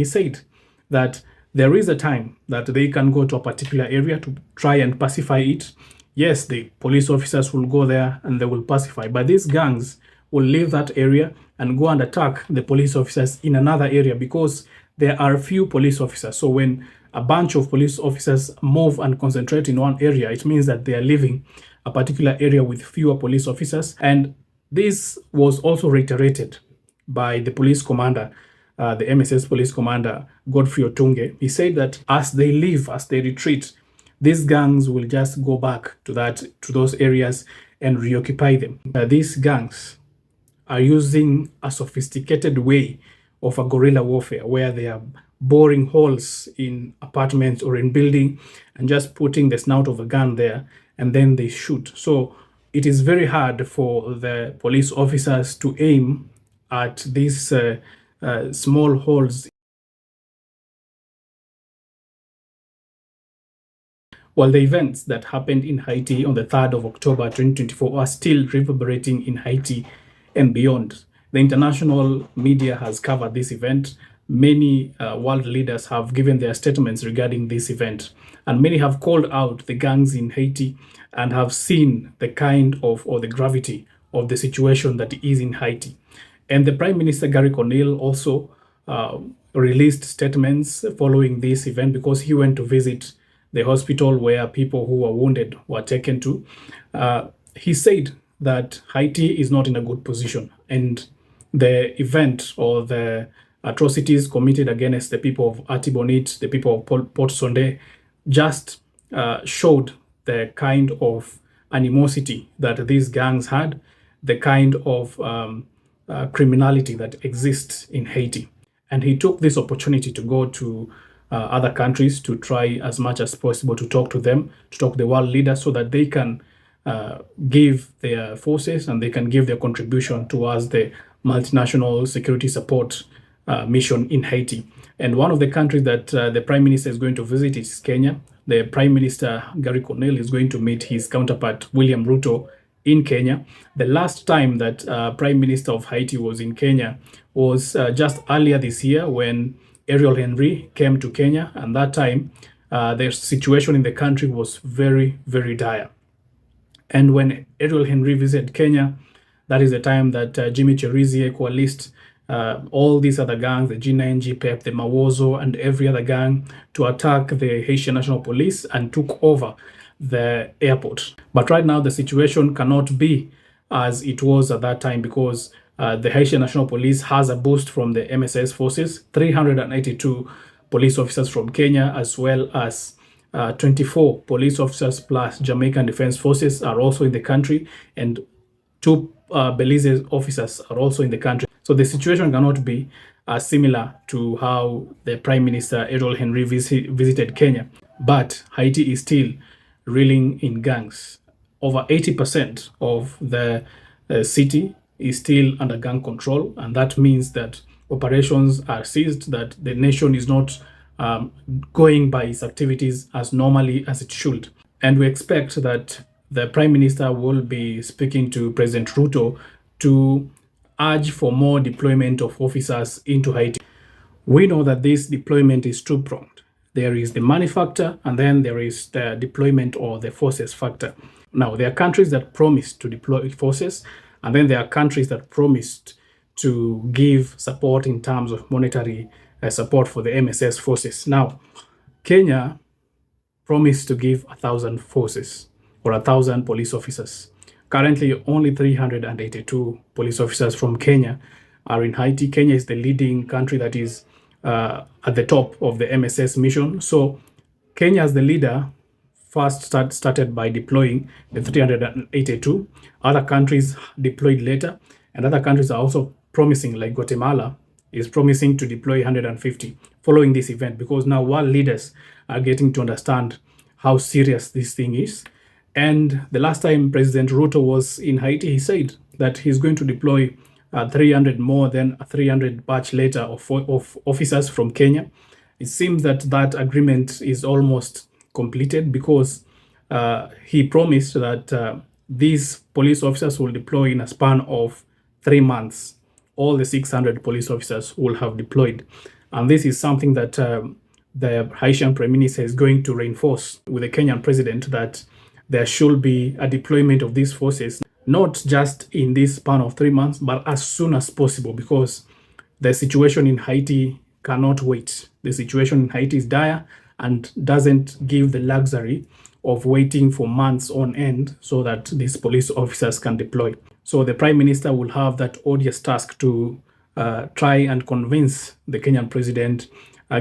He said that there is a time that they can go to a particular area to try and pacify it. Yes, the police officers will go there and they will pacify, but these gangs will leave that area and go and attack the police officers in another area because there are few police officers. So when a bunch of police officers move and concentrate in one area, it means that they are leaving a particular area with fewer police officers. And this was also reiterated by the police commander, the MSS police commander, Godfrey Otunge. He said that as they leave, as they retreat, these gangs will just go back to those areas and reoccupy them. These gangs are using a sophisticated way of a guerrilla warfare where they are boring holes in apartments or in building and just putting the snout of a gun there and then they shoot. So it is very hard for the police officers to aim at these small holes. While the events that happened in Haiti on the 3rd of October 2024 are still reverberating in Haiti and beyond, the international media has covered this event. Many world leaders have given their statements regarding this event, and many have called out the gangs in Haiti and have seen the kind of or the gravity of the situation that is in Haiti. And the Prime Minister Gary Conille also released statements following this event because he went to visit the hospital where people who were wounded were taken to. He said that Haiti is not in a good position, and the event or the atrocities committed against the people of Artibonite, the people of Port Sonde, just showed the kind of animosity that these gangs had, the kind of criminality that exists in Haiti. And he took this opportunity to go to other countries to try as much as possible to talk to them, to talk to the world leaders so that they can give their forces and they can give their contribution towards the multinational security support mission in Haiti. And one of the countries that the Prime Minister is going to visit is Kenya. The Prime Minister, Gary Conille, is going to meet his counterpart, William Ruto, in Kenya. The last time that Prime Minister of Haiti was in Kenya was just earlier this year when Ariel Henry came to Kenya, and that time the situation in the country was very, very dire. And when Ariel Henry visited Kenya, that is the time that Jimmy Cherizier coalesced all these other gangs, the G9, GPEP, the Mawozo, and every other gang to attack the Haitian National Police and took over the airport. But right now, the situation cannot be as it was at that time because the Haitian National Police has a boost from the MSS forces, 382 police officers from Kenya, as well as 24 police officers plus Jamaican Defense Forces are also in the country, and 2 Belize officers are also in the country. So the situation cannot be similar to how the Prime Minister Ariel Henry visited Kenya. But Haiti is still reeling in gangs. Over 80% of the city is still under gang control, and that means that operations are ceased, that the nation is not going by its activities as normally as it should. And we expect that the Prime Minister will be speaking to President Ruto to urge for more deployment of officers into Haiti. We know that this deployment is two-pronged. There is the money factor, and then there is the deployment or the forces factor. Now, there are countries that promised to deploy forces, and then there are countries that promised to give support in terms of monetary support for the MSS forces. Now, Kenya promised to give 1,000 forces or 1,000 police officers. Currently, only 382 police officers from Kenya are in Haiti. Kenya is the leading country that is at the top of the MSS mission. So Kenya as the leader first started by deploying the 382. Other countries deployed later, and other countries are also promising, like Guatemala is promising to deploy 150 following this event, because now world leaders are getting to understand how serious this thing is. And the last time President Ruto was in Haiti, he said that he's going to deploy 300 more than a 300 batch later of officers from Kenya. It seems that that agreement is almost completed because he promised that these police officers will deploy in a span of 3 months. All the 600 police officers will have deployed. And this is something that the Haitian Prime Minister is going to reinforce with the Kenyan president, that there should be a deployment of these forces, not just in this span of 3 months, but as soon as possible, because the situation in Haiti cannot wait. The situation in Haiti is dire and doesn't give the luxury of waiting for months on end so that these police officers can deploy. So the Prime Minister will have that odious task to try and convince the Kenyan president,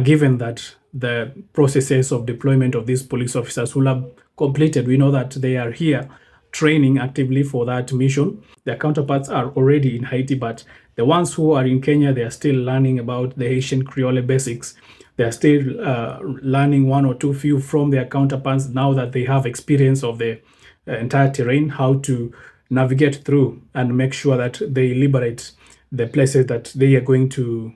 given that the processes of deployment of these police officers will have completed. We know that they are here training actively for that mission. Their counterparts are already in Haiti, but the ones who are in Kenya, they are still learning about the Haitian Creole basics. They are still learning one or two few from their counterparts now that they have experience of the entire terrain, how to navigate through and make sure that they liberate the places that they are going to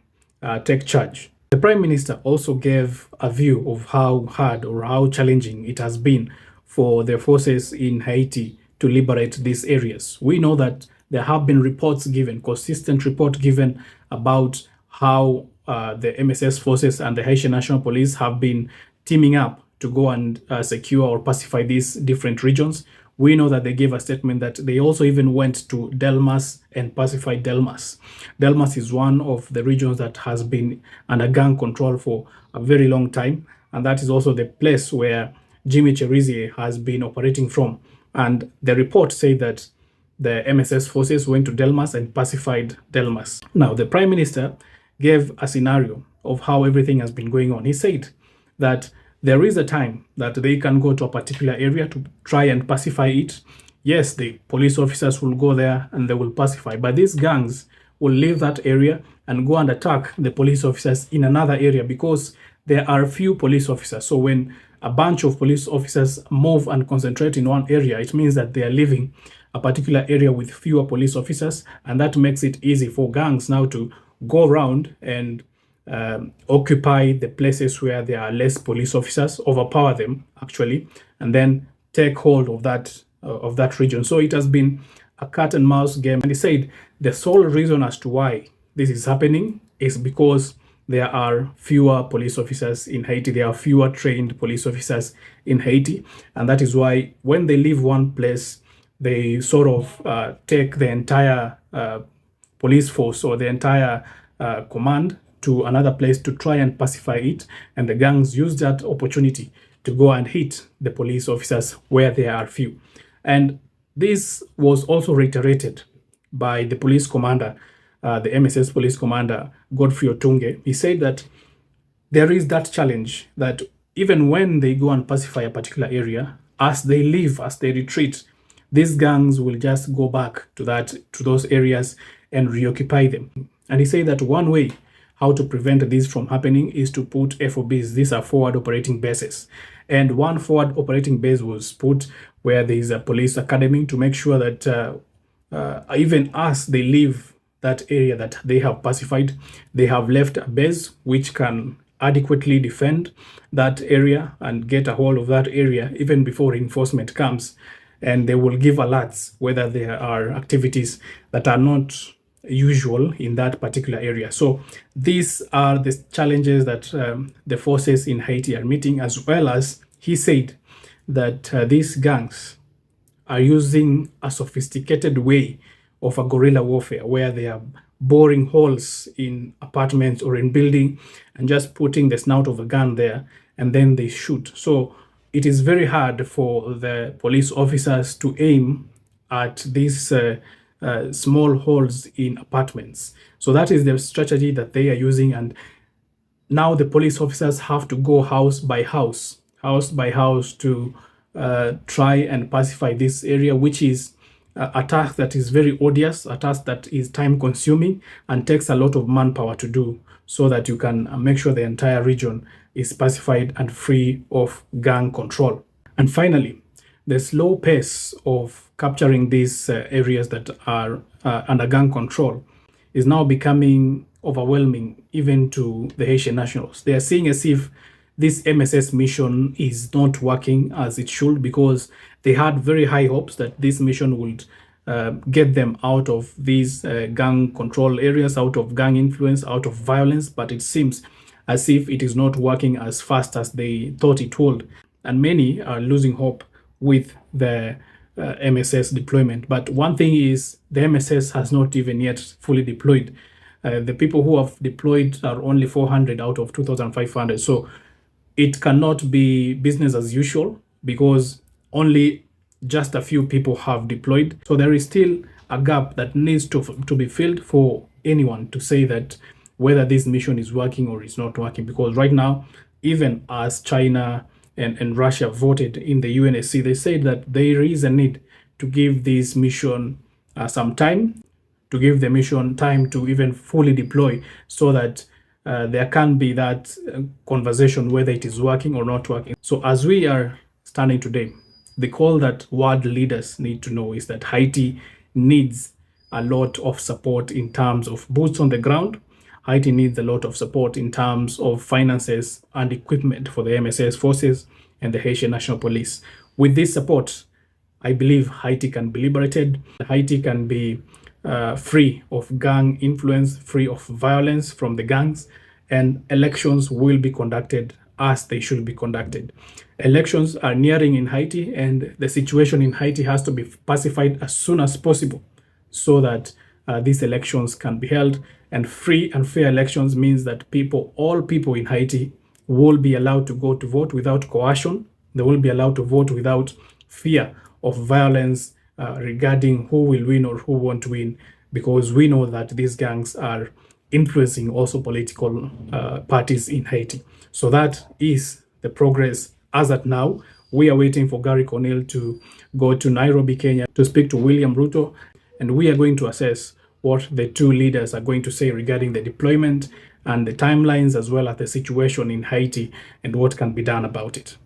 take charge. The Prime Minister also gave a view of how hard or how challenging it has been for the forces in Haiti to liberate these areas. We know that there have been reports given, consistent report given about how the MSS forces and the Haitian National Police have been teaming up to go and secure or pacify these different regions. We know that they gave a statement that they also even went to Delmas and pacified Delmas. Delmas is one of the regions that has been under gang control for a very long time, and that is also the place where Jimmy Cherizier has been operating from. And the report said that the MSS forces went to Delmas and pacified Delmas. Now, the Prime Minister gave a scenario of how everything has been going on. He said that there is a time that they can go to a particular area to try and pacify it. Yes, the police officers will go there and they will pacify, but these gangs will leave that area and go and attack the police officers in another area because there are few police officers. So when a bunch of police officers move and concentrate in one area, it means that they are leaving a particular area with fewer police officers, and that makes it easy for gangs now to go around and occupy the places where there are less police officers, overpower them actually, and then take hold of that region. So it has been a cat and mouse game. And he said the sole reason as to why this is happening is because there are fewer police officers in Haiti. There are fewer trained police officers in Haiti. And that is why when they leave one place, they sort of take the entire police force or the entire command to another place to try and pacify it. And the gangs use that opportunity to go and hit the police officers where there are few. And this was also reiterated by the police commander, the MSS police commander, Godfrey Otunge. He said that there is that challenge that even when they go and pacify a particular area, as they leave, as they retreat, these gangs will just go back to those areas and reoccupy them. And he said that one way how to prevent this from happening is to put FOBs. These are forward operating bases. And one forward operating base was put where there is a police academy to make sure that even as they leave that area that they have pacified, they have left a base which can adequately defend that area and get a hold of that area even before reinforcement comes. And they will give alerts whether there are activities that are not usual in that particular area. So these are the challenges that the forces in Haiti are meeting, as well as he said that these gangs are using a sophisticated way of a guerrilla warfare where they are boring holes in apartments or in building and just putting the snout of a gun there and then they shoot. So it is very hard for the police officers to aim at these small holes in apartments. So that is the strategy that they are using. And now the police officers have to go house by house to try and pacify this area, which is a task that is very odious, a task that is time consuming and takes a lot of manpower to do, so that you can make sure the entire region is pacified and free of gang control. And finally, the slow pace of capturing these areas that are under gang control is now becoming overwhelming even to the Haitian nationals. They are seeing as if this MSS mission is not working as it should, because they had very high hopes that this mission would get them out of these gang control areas, out of gang influence, out of violence. But it seems as if it is not working as fast as they thought it would. And many are losing hope with the MSS deployment. But one thing is, the MSS has not even yet fully deployed. The people who have deployed are only 400 out of 2,500. So it cannot be business as usual because only just a few people have deployed. So there is still a gap that needs to be filled for anyone to say that whether this mission is working or is not working. Because right now, even as China and Russia voted in the UNSC, they said that there is a need to give this mission some time, to give the mission time to even fully deploy, so that there can be that conversation whether it is working or not working. So as we are standing today, the call that world leaders need to know is that Haiti needs a lot of support in terms of boots on the ground. Haiti needs a lot of support in terms of finances and equipment for the MSS forces and the Haitian National Police. With this support, I believe Haiti can be liberated. Haiti can be free of gang influence, free of violence from the gangs, and elections will be conducted as they should be conducted. Elections are nearing in Haiti, and the situation in Haiti has to be pacified as soon as possible so that these elections can be held. And free and fair elections means that all people in Haiti will be allowed to go to vote without coercion. They will be allowed to vote without fear of violence regarding who will win or who won't win, because we know that these gangs are influencing also political parties in Haiti. So that is the progress as at now. We are waiting for Gary Conil to go to Nairobi, Kenya, to speak to William Ruto, and we are going to assess what the two leaders are going to say regarding the deployment and the timelines, as well as the situation in Haiti and what can be done about it.